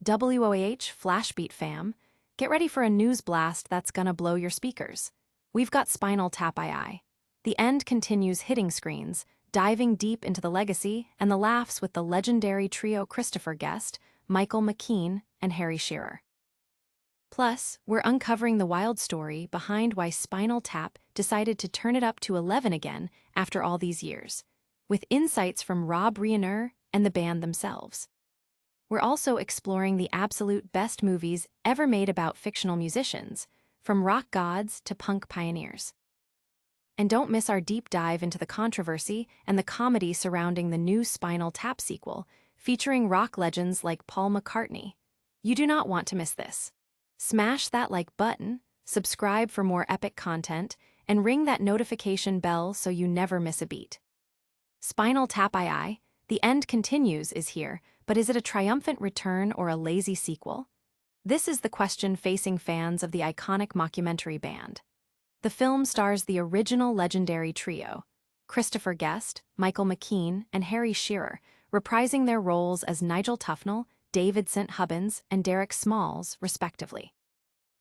WOAH FlashBeat fam, get ready for a news blast that's gonna blow your speakers. We've got Spinal Tap II. The end continues hitting screens, diving deep into the legacy and the laughs with the legendary trio Christopher Guest, McKean, and Harry Shearer. Plus, we're uncovering the wild story behind why Spinal Tap decided to turn it up to 11 again after all these years, with insights from Rob Reiner and the band themselves. We're also exploring the absolute best movies ever made about fictional musicians, from rock gods to punk pioneers. And don't miss our deep dive into the controversy and the comedy surrounding the new Spinal Tap sequel, featuring rock legends like Paul McCartney. You do not want to miss this. Smash that like button, subscribe for more epic content, and ring that notification bell so you never miss a beat. Spinal Tap II, The End Continues is here, but is it a triumphant return or a lazy sequel? This is the question facing fans of the iconic Mockumentary band. The film stars the original legendary trio, Christopher Guest, McKean, and Harry Shearer, reprising their roles as Nigel Tufnell, David St. Hubbins, and Derek Smalls, respectively.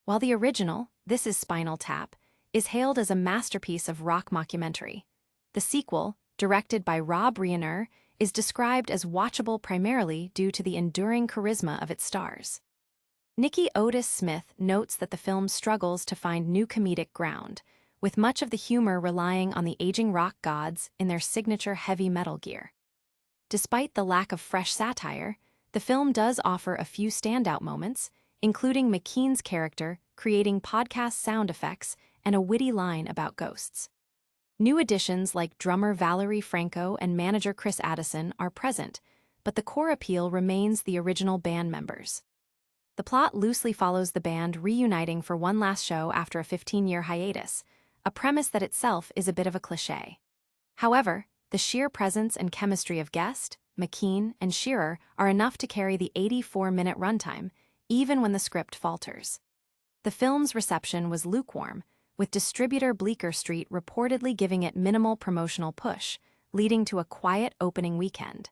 While the original, This Is Spinal Tap, is hailed as a masterpiece of rock mockumentary, the sequel, directed by Rob Reiner, is described as watchable primarily due to the enduring charisma of its stars. Nikki Otis Smith notes that the film struggles to find new comedic ground, with much of the humor relying on the aging rock gods in their signature heavy metal gear. Despite the lack of fresh satire, the film does offer a few standout moments, including McKean's character creating podcast sound effects and a witty line about ghosts. New additions like drummer Valerie Franco and manager Chris Addison are present, but the core appeal remains the original band members. The plot loosely follows the band reuniting for one last show after a 15-year hiatus, a premise that itself is a bit of a cliché. However, the sheer presence and chemistry of Guest, McKean, and Shearer are enough to carry the 84-minute runtime, even when the script falters. The film's reception was lukewarm, with distributor Bleecker Street reportedly giving it minimal promotional push, leading to a quiet opening weekend.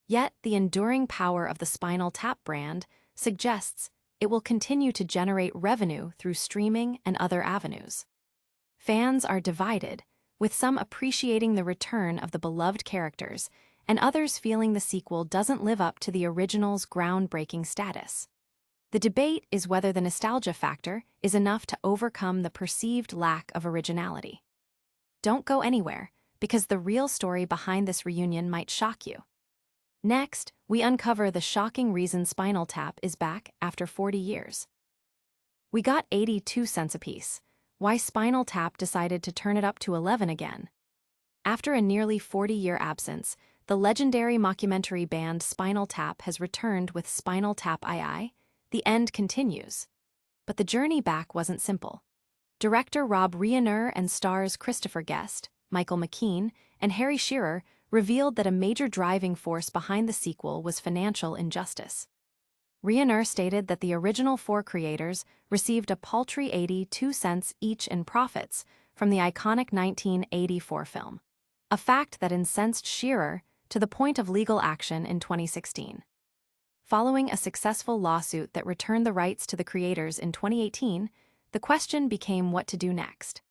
Yet, the enduring power of the Spinal Tap brand suggests it will continue to generate revenue through streaming and other avenues. Fans are divided, with some appreciating the return of the beloved characters and others feeling the sequel doesn't live up to the original's groundbreaking status. The debate is whether the nostalgia factor is enough to overcome the perceived lack of originality. Don't go anywhere, because the real story behind this reunion might shock you. Next, we uncover the shocking reason Spinal Tap is back after 40 years. We got 82 cents apiece. Why Spinal Tap decided to turn it up to 11 again. After a nearly 40-year absence, the legendary mockumentary band Spinal Tap has returned with Spinal Tap II, The End Continues. But the journey back wasn't simple. Director Rob Reiner and stars Christopher Guest, McKean, and Harry Shearer revealed that a major driving force behind the sequel was financial injustice. Reiner stated that the original four creators received a paltry 82 cents each in profits from the iconic 1984 film, a fact that incensed Shearer to the point of legal action in 2016. Following a successful lawsuit that returned the rights to the creators in 2018, the question became what to do next.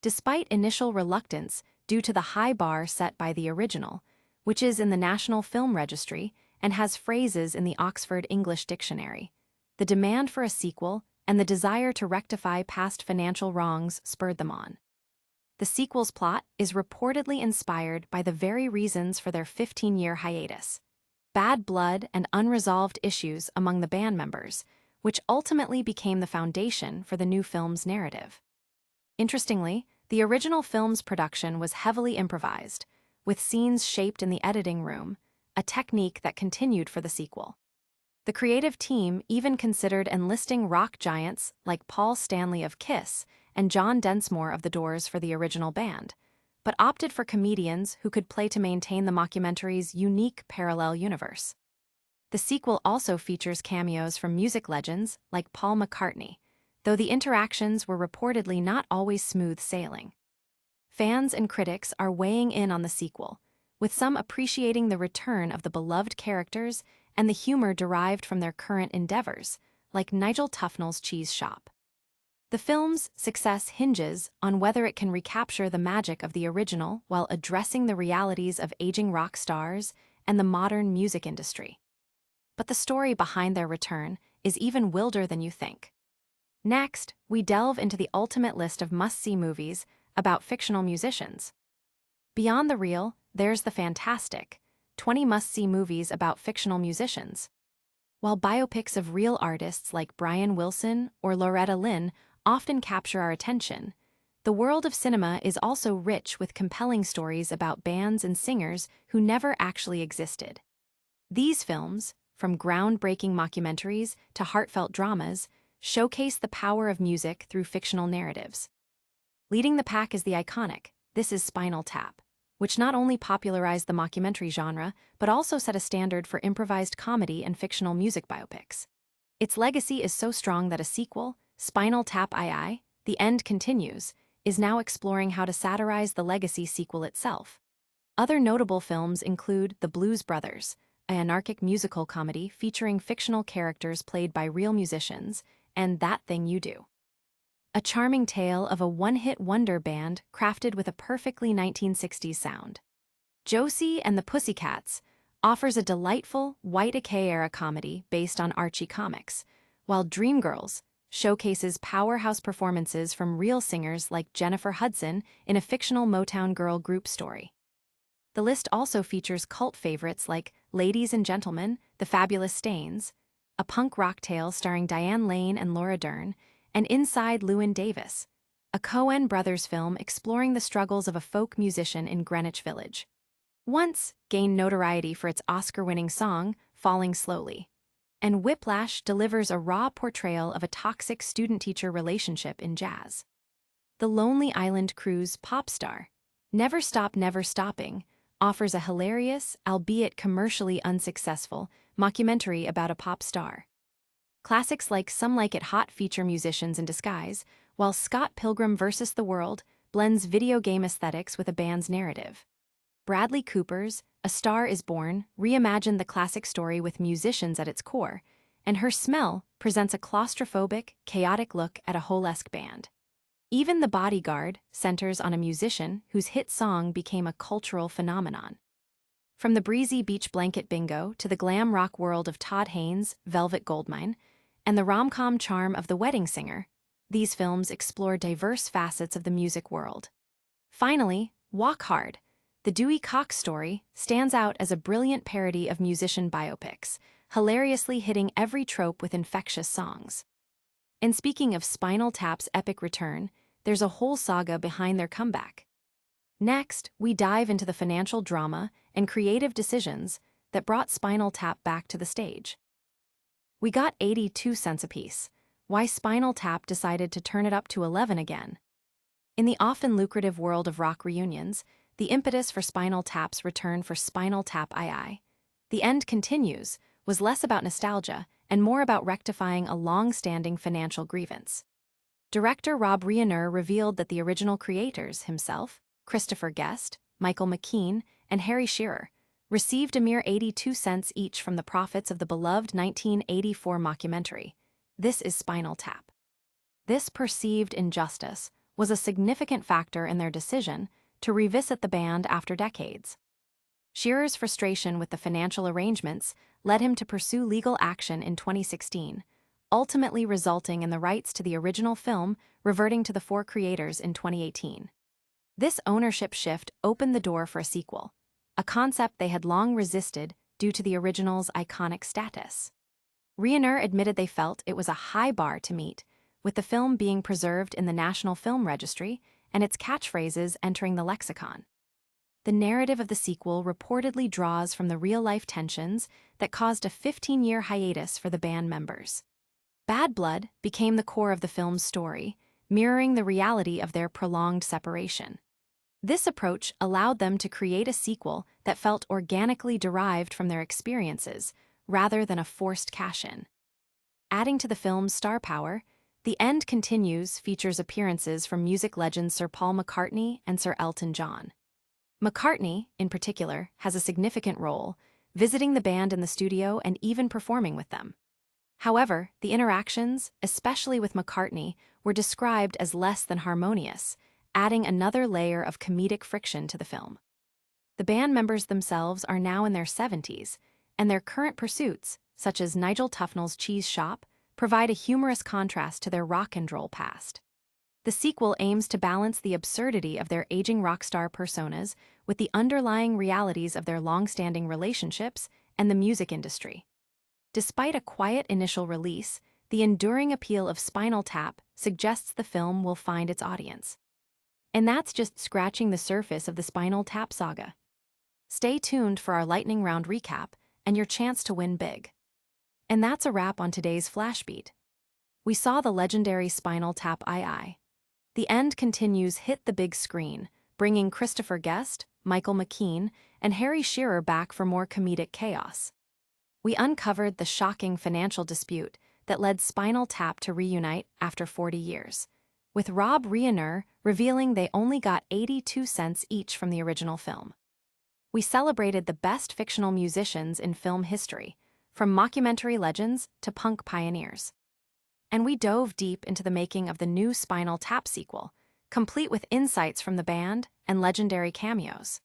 Despite initial reluctance due to the high bar set by the original, which is in the National Film Registry and has phrases in the Oxford English Dictionary, the demand for a sequel and the desire to rectify past financial wrongs spurred them on. The sequel's plot is reportedly inspired by the very reasons for their 15-year hiatus: bad blood and unresolved issues among the band members, which ultimately became the foundation for the new film's narrative. Interestingly, the original film's production was heavily improvised, with scenes shaped in the editing room, a technique that continued for the sequel. The creative team even considered enlisting rock giants like Paul Stanley of Kiss and John Densmore of The Doors for the original band, but opted for comedians who could play to maintain the mockumentary's unique parallel universe. The sequel also features cameos from music legends like Paul McCartney, though the interactions were reportedly not always smooth sailing. Fans and critics are weighing in on the sequel, with some appreciating the return of the beloved characters and the humor derived from their current endeavors, like Nigel Tufnell's Cheese Shop. The film's success hinges on whether it can recapture the magic of the original while addressing the realities of aging rock stars and the modern music industry. But the story behind their return is even wilder than you think. Next, we delve into the ultimate list of must-see movies about fictional musicians. Beyond the real, there's the fantastic 20 must-see movies about fictional musicians. While biopics of real artists like Brian Wilson or Loretta Lynn often capture our attention, the world of cinema is also rich with compelling stories about bands and singers who never actually existed. These films, from groundbreaking mockumentaries to heartfelt dramas, showcase the power of music through fictional narratives. Leading the pack is the iconic This Is Spinal Tap, which not only popularized the mockumentary genre, but also set a standard for improvised comedy and fictional music biopics. Its legacy is so strong that a sequel, Spinal Tap II, The End Continues, is now exploring how to satirize the legacy sequel itself. Other notable films include The Blues Brothers, an anarchic musical comedy featuring fictional characters played by real musicians, and That Thing You Do, a charming tale of a one-hit wonder band crafted with a perfectly 1960s sound. Josie and the Pussycats offers a delightful Y2K-era comedy based on Archie comics, while Dreamgirls showcases powerhouse performances from real singers like Jennifer Hudson in a fictional Motown girl group story. The list also features cult favorites like Ladies and Gentlemen, The Fabulous Stains, a punk rock tale starring Diane Lane and Laura Dern, and Inside Llewyn Davis, a Coen Brothers film exploring the struggles of a folk musician in Greenwich Village. Once gained notoriety for its Oscar-winning song, Falling Slowly, and Whiplash delivers a raw portrayal of a toxic student-teacher relationship in jazz. The Lonely Island Cruise pop star, Never Stop Never Stopping, offers a hilarious, albeit commercially unsuccessful, mockumentary about a pop star. Classics like Some Like It Hot feature musicians in disguise, while Scott Pilgrim vs. the World blends video game aesthetics with a band's narrative. Bradley Cooper's A Star Is Born reimagined the classic story with musicians at its core, and Her Smell presents a claustrophobic, chaotic look at a Hole-esque band. Even The Bodyguard centers on a musician whose hit song became a cultural phenomenon. From the breezy beach blanket bingo to the glam rock world of Todd Haynes' Velvet Goldmine, and the rom-com charm of The Wedding Singer, these films explore diverse facets of the music world. Finally, Walk Hard, the Dewey Cox story, stands out as a brilliant parody of musician biopics, hilariously hitting every trope with infectious songs. And speaking of Spinal Tap's epic return, there's a whole saga behind their comeback. Next, we dive into the financial drama and creative decisions that brought Spinal Tap back to the stage. We got 82 cents apiece. Why Spinal Tap decided to turn it up to 11 again. In the often lucrative world of rock reunions, the impetus for Spinal Tap's return for Spinal Tap II, The End Continues, was less about nostalgia and more about rectifying a long-standing financial grievance. Director Rob Reiner revealed that the original creators, himself, Christopher Guest, Michael McKean, and Harry Shearer, received a mere 82 cents each from the profits of the beloved 1984 mockumentary, This Is Spinal Tap. This perceived injustice was a significant factor in their decision to revisit the band after decades. Shearer's frustration with the financial arrangements led him to pursue legal action in 2016, ultimately resulting in the rights to the original film reverting to the four creators in 2018. This ownership shift opened the door for a sequel, a concept they had long resisted due to the original's iconic status. Reiner admitted they felt it was a high bar to meet, with the film being preserved in the National Film Registry and its catchphrases entering the lexicon. The narrative of the sequel reportedly draws from the real-life tensions that caused a 15-year hiatus for the band members. Bad Blood became the core of the film's story, mirroring the reality of their prolonged separation. This approach allowed them to create a sequel that felt organically derived from their experiences, rather than a forced cash-in. Adding to the film's star power, The End Continues features appearances from music legends Sir Paul McCartney and Sir Elton John. McCartney, in particular, has a significant role, visiting the band in the studio and even performing with them. However, the interactions, especially with McCartney, were described as less than harmonious, adding another layer of comedic friction to the film. The band members themselves are now in their 70s, and their current pursuits, such as Nigel Tufnell's Cheese Shop, provide a humorous contrast to their rock and roll past. The sequel aims to balance the absurdity of their aging rock star personas with the underlying realities of their long-standing relationships and the music industry. Despite a quiet initial release, the enduring appeal of Spinal Tap suggests the film will find its audience. And that's just scratching the surface of the Spinal Tap saga. Stay tuned for our lightning round recap and your chance to win big. And that's a wrap on today's FlashBeat. We saw the legendary Spinal Tap II. The end continues hit the big screen, bringing Christopher Guest, Michael McKean, and Harry Shearer back for more comedic chaos. We uncovered the shocking financial dispute that led Spinal Tap to reunite after 40 years, with Rob Reiner revealing they only got 82 cents each from the original film. We celebrated the best fictional musicians in film history, from mockumentary legends to punk pioneers. And we dove deep into the making of the new Spinal Tap sequel, complete with insights from the band and legendary cameos.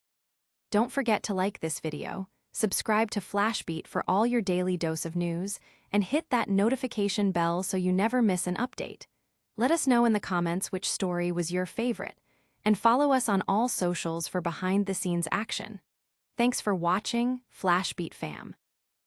Don't forget to like this video, subscribe to FlashBeat for all your daily dose of news, and hit that notification bell so you never miss an update. Let us know in the comments which story was your favorite, and follow us on all socials for behind-the-scenes action. Thanks for watching, FlashBeat fam.